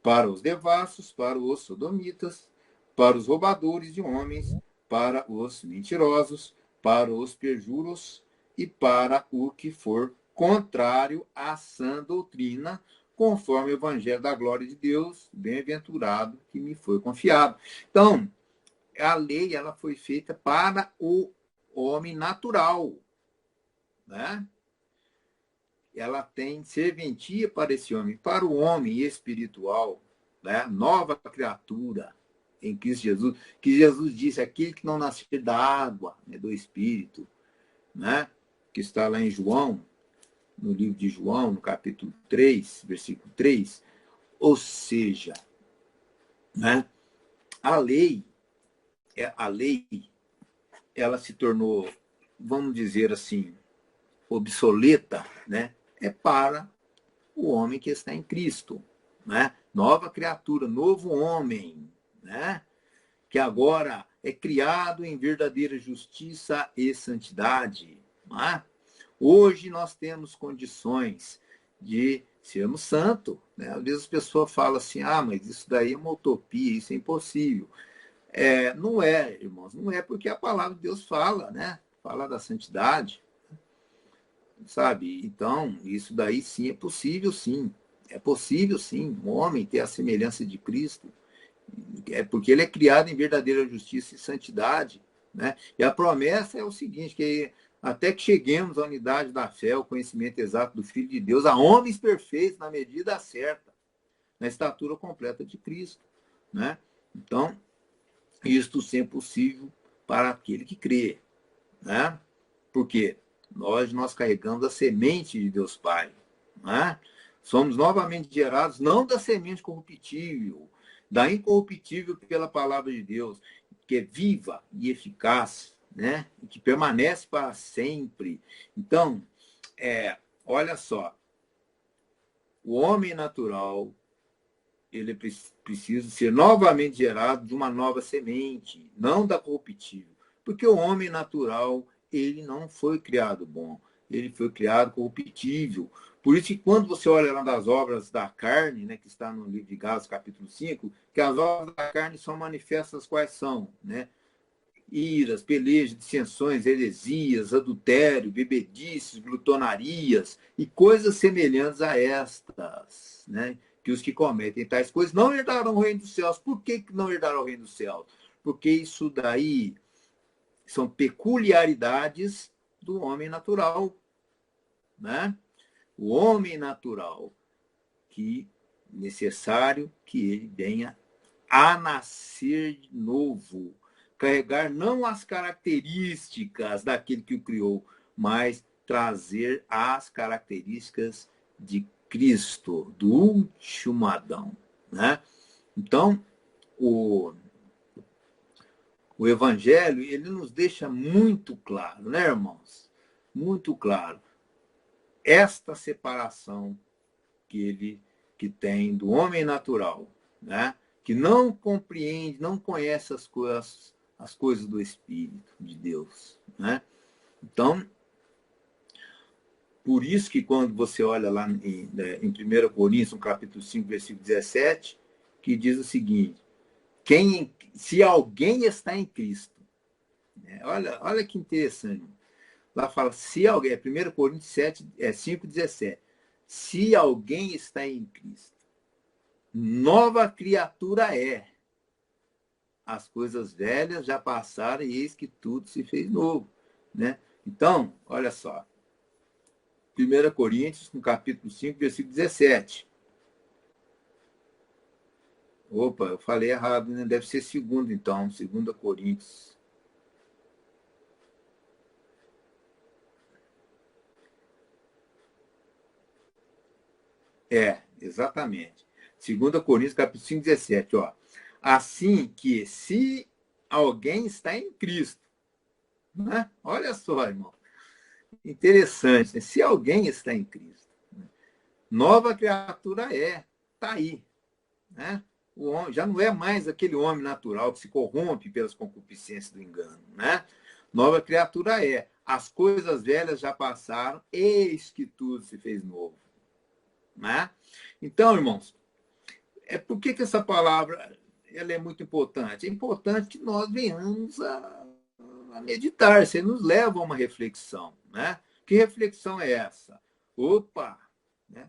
para os devassos, para os sodomitas, para os roubadores de homens, para os mentirosos, para os perjuros e para o que for contrário à sã doutrina, conforme o evangelho da glória de Deus, bem-aventurado que me foi confiado. Então, a lei ela foi feita para o homem natural, né? ela tem serventia para esse homem. Para o homem espiritual, né? Nova criatura em Cristo Jesus, que Jesus disse, aquele que não nascer da água, né, do Espírito, né? Que está lá em João, no livro de João, no capítulo 3, versículo 3, ou seja, né? A lei, ela se tornou, vamos dizer assim, obsoleta, né? É para o homem que está em Cristo, né? Nova criatura, novo homem, né? Que agora é criado em verdadeira justiça e santidade, né? Hoje nós temos condições de sermos santos, né? Às vezes as pessoas falam assim, mas isso daí é uma utopia, isso é impossível. Não é, irmãos, não é, porque a palavra de Deus fala, né? Fala da santidade, sabe? Então, isso daí sim é possível, sim. É possível, sim, um homem ter a semelhança de Cristo. É porque ele é criado em verdadeira justiça e santidade, né? E a promessa é o seguinte, que até que cheguemos à unidade da fé, o conhecimento exato do Filho de Deus, a homens perfeitos na medida certa, na estatura completa de Cristo, né? Então, isto sim é possível para aquele que crê, né? Porque nós carregamos a semente de Deus Pai, né? Somos novamente gerados não da semente corruptível, da incorruptível pela palavra de Deus, que é viva e eficaz, né? E que permanece para sempre. Então, olha só, o homem natural, ele precisa ser novamente gerado de uma nova semente, não da corruptível. Porque o homem natural, ele não foi criado bom, ele foi criado corruptível. Por isso que quando você olha lá das obras da carne, né, que está no livro de Gálatas, capítulo 5, que as obras da carne são manifestas quais são, né? Iras, pelejas, dissensões, heresias, adultério, bebedices, glutonarias e coisas semelhantes a estas, né? Que os que cometem tais coisas não herdarão o reino dos céus. Por que não herdarão o reino dos céus? Porque isso daí são peculiaridades do homem natural, né? O homem natural, que necessário que ele venha a nascer de novo, carregar não as características daquele que o criou, mas trazer as características de Cristo, do último Adão, né? Então, o Evangelho, ele nos deixa muito claro, né, irmãos? Muito claro. Esta separação que tem do homem natural, né? Que não compreende, não conhece as coisas do Espírito de Deus, né? Então, por isso que quando você olha lá em 1 Coríntios, no capítulo 5, versículo 17, que diz o seguinte, se alguém está em Cristo, né? Olha que interessante. Lá fala, se alguém, 1 Coríntios 5, 17, se alguém está em Cristo, nova criatura é. As coisas velhas já passaram e eis que tudo se fez novo, né? Então, olha só. 1 Coríntios, no capítulo 5, versículo 17. Opa, eu falei errado, né? Deve ser segundo, então. 2 Coríntios. Exatamente. 2 Coríntios, capítulo 5, 17. Ó. Assim que se alguém está em Cristo, né? Olha só, irmão. Interessante, né? Se alguém está em Cristo, nova criatura está aí, né? O homem já não é mais aquele homem natural que se corrompe pelas concupiscências do engano, né? Nova criatura é. As coisas velhas já passaram, eis que tudo se fez novo, né? Então, irmãos, por que essa palavra ela é muito importante? É importante que nós venhamos a meditar, você nos leva a uma reflexão, né? Que reflexão é essa? Opa, né?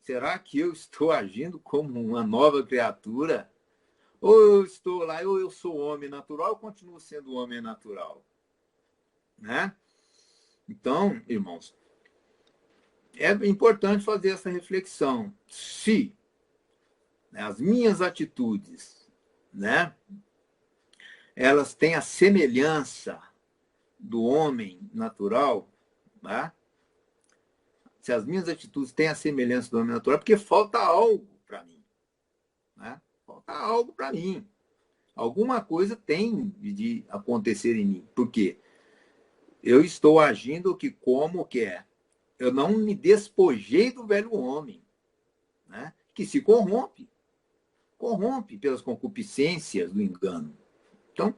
Será que eu estou agindo como uma nova criatura? Ou eu estou lá, ou eu sou homem natural, ou continuo sendo homem natural, né? Então, irmãos, é importante fazer essa reflexão. Se, né, as minhas atitudes, né, elas têm a semelhança do homem natural, né? Se as minhas atitudes têm a semelhança do homem natural, é porque falta algo para mim. Né? Falta algo para mim. Alguma coisa tem de acontecer em mim. Por quê? Eu estou agindo como que é. Eu não me despojei do velho homem, né? Que se corrompe. Corrompe pelas concupiscências do engano. Então,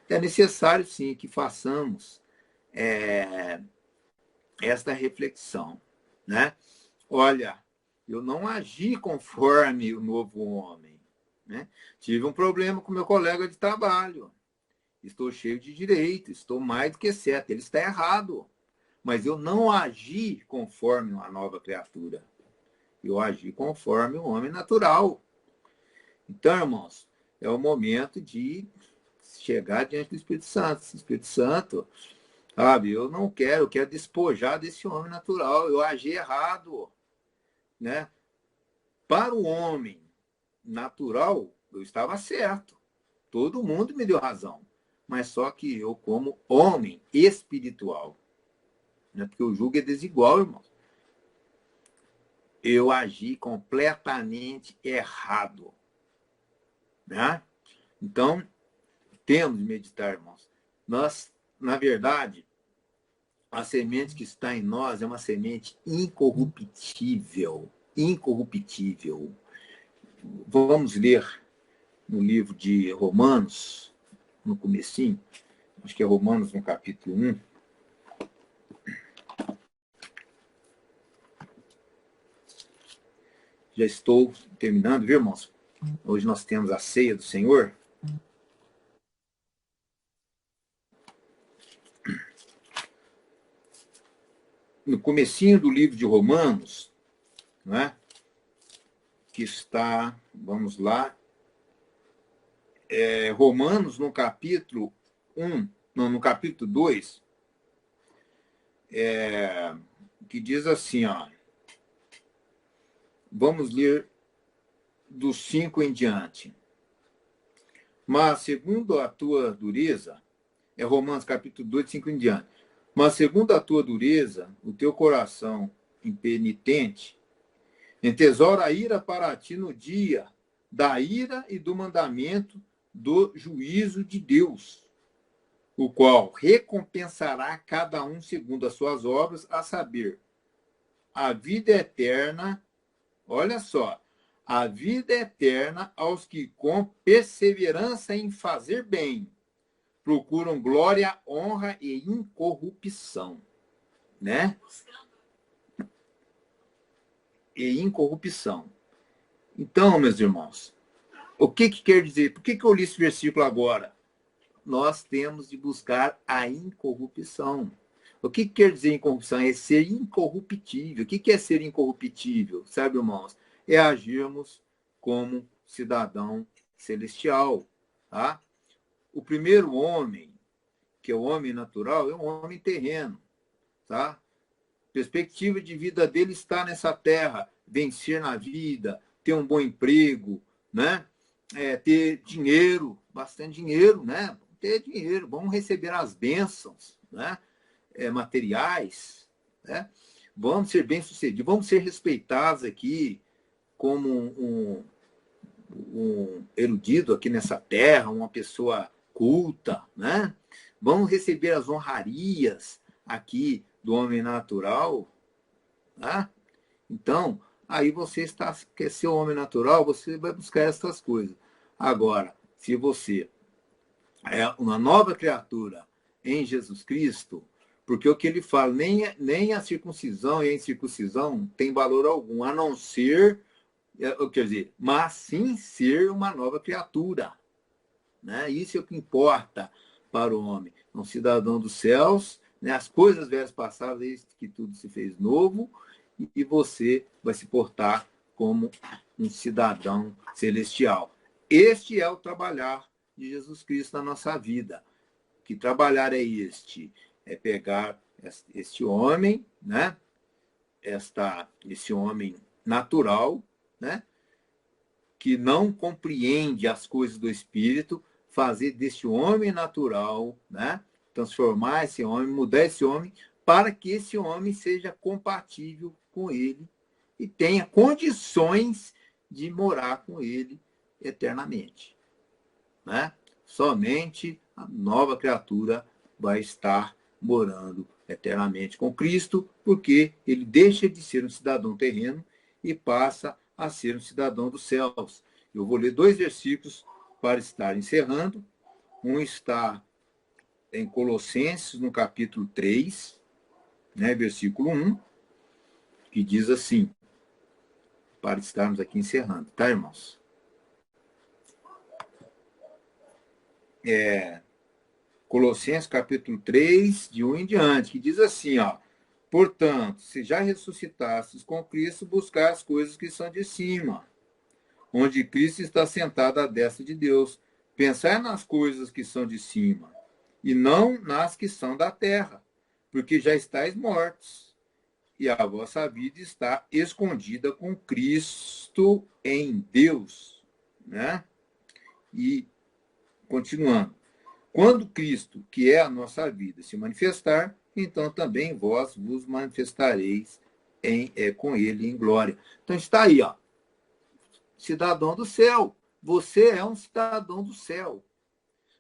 é necessário, sim, que façamos esta reflexão. Né? Olha, eu não agi conforme o novo homem. Né? Tive um problema com meu colega de trabalho. Estou cheio de direito, estou mais do que certo. Ele está errado. Mas eu não agi conforme uma nova criatura. Eu agi conforme o homem natural. Então, irmãos, é o momento de chegar diante do Espírito Santo. Espírito Santo, sabe, eu não quero, eu quero despojar desse homem natural. Eu agi errado. Né? Para o homem natural, eu estava certo. Todo mundo me deu razão. Mas só que eu, como homem espiritual, né? Porque o jugo é desigual, irmão. Eu agi completamente errado. Né? Então, temos de meditar, irmãos. Nós, na verdade, a semente que está em nós é uma semente incorruptível. Incorruptível. Vamos ler no livro de Romanos, no comecinho, acho que é Romanos no capítulo 1. Já estou terminando, viu, irmãos? Hoje nós temos a ceia do Senhor. No comecinho do livro de Romanos, não é? Que está, vamos lá, Romanos no capítulo 1, não, no capítulo 2, que diz assim, ó, vamos ler do 5 em diante. Mas, segundo a tua dureza, é Romanos capítulo 2, 5 em diante. Mas, segundo a tua dureza, o teu coração impenitente entesoura a ira para ti no dia da ira e do mandamento do juízo de Deus, o qual recompensará cada um segundo as suas obras, a saber, a vida eterna, olha só, a vida eterna aos que com perseverança em fazer bem procuram glória, honra e incorrupção, né? E incorrupção. Então, meus irmãos, o que quer dizer? Por que eu li esse versículo agora? Nós temos de buscar a incorrupção. O que quer dizer incorrupção? É ser incorruptível. O que é ser incorruptível? Sabe, irmãos? É agirmos como cidadão celestial. Tá? O primeiro homem, que é o homem natural, é um homem terreno. Tá? A perspectiva de vida dele está nessa terra, vencer na vida, ter um bom emprego, né? Ter dinheiro, bastante dinheiro, né? Ter dinheiro, vamos receber as bênçãos, né? Materiais, né? Vamos ser bem-sucedidos, vamos ser respeitados aqui como um erudito aqui nessa terra, uma pessoa culta, né? Vamos receber as honrarias aqui do homem natural, tá? Então, aí você quer ser um homem natural, você vai buscar essas coisas. Agora, se você é uma nova criatura em Jesus Cristo, porque o que ele fala, nem a circuncisão e a incircuncisão tem valor algum, a não ser, quer dizer, mas sim ser uma nova criatura. Né? Isso é o que importa para o homem. Um cidadão dos céus, né? As coisas velhas passadas, eis que tudo se fez novo, e você vai se portar como um cidadão celestial. Este é o trabalhar de Jesus Cristo na nossa vida. Que trabalhar é este? É pegar este homem, né? esse homem natural, né? Que não compreende as coisas do Espírito, fazer desse homem natural, né? Transformar esse homem, mudar esse homem, para que esse homem seja compatível com ele e tenha condições de morar com ele eternamente, né? Somente a nova criatura vai estar morando eternamente com Cristo, porque ele deixa de ser um cidadão terreno e passa a ser um cidadão dos céus. Eu vou ler 2 versículos para estar encerrando. Um está em Colossenses, no capítulo 3, né, versículo 1, que diz assim, para estarmos aqui encerrando, tá, irmãos? Colossenses, capítulo 3, de 1 em diante, que diz assim, ó, portanto, se já ressuscitastes com Cristo, buscar as coisas que são de cima, onde Cristo está sentado à destra de Deus. Pensai nas coisas que são de cima, e não nas que são da terra, porque já estáis mortos, e a vossa vida está escondida com Cristo em Deus, né? E, continuando, quando Cristo, que é a nossa vida, se manifestar, então também vós vos manifestareis com ele em glória. Então está aí, ó, cidadão do céu. Você é um cidadão do céu.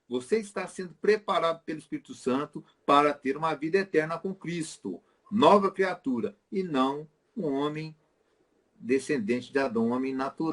Você está sendo preparado pelo Espírito Santo para ter uma vida eterna com Cristo. Nova criatura, e não um homem descendente de Adão, um homem natural.